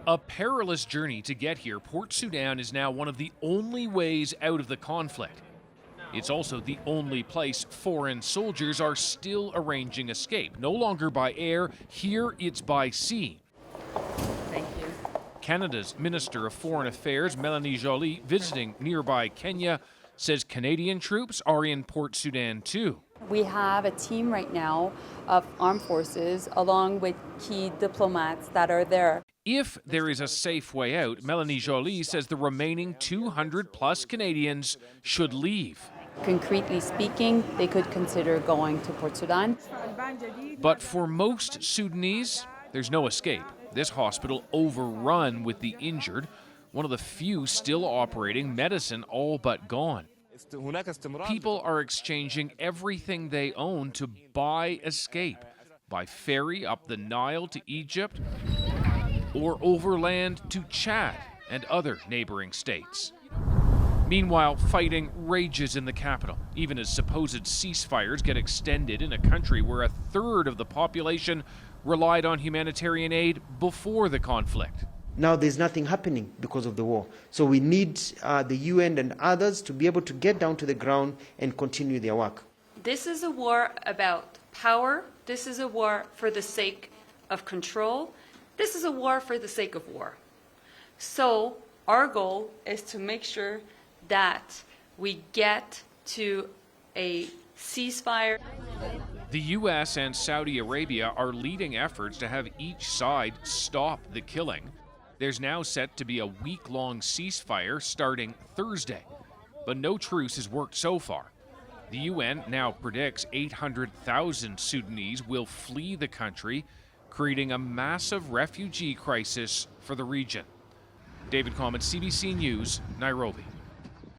A perilous journey to get here, Port Sudan is now one of the only ways out of the conflict. It's also the only place foreign soldiers are still arranging escape. No longer by air, here it's by sea. Thank you. Canada's Minister of Foreign Affairs, Mélanie Joly, visiting nearby Kenya, says Canadian troops are in Port Sudan too. We have a team right now of armed forces along with key diplomats that are there. If there is a safe way out, Mélanie Joly says the remaining 200 plus Canadians should leave. Concretely speaking, they could consider going to Port Sudan. But for most Sudanese, there's no escape. This hospital overrun with the injured, one of the few still operating, medicine all but gone. People are exchanging everything they own to buy escape, by ferry up the Nile to Egypt, or overland to Chad and other neighboring states. Meanwhile, fighting rages in the capital, even as supposed ceasefires get extended in a country where a third of the population relied on humanitarian aid before the conflict. Now there's nothing happening because of the war. So we need the UN and others to be able to get down to the ground and continue their work. This is a war about power. This is a war for the sake of control. This is a war for the sake of war. So our goal is to make sure that we get to a ceasefire. The U.S. and Saudi Arabia are leading efforts to have each side stop the killing. There's now set to be a week-long ceasefire starting Thursday, but no truce has worked so far. The UN now predicts 800,000 Sudanese will flee the country, creating a massive refugee crisis for the region. David Coleman, CBC News, Nairobi.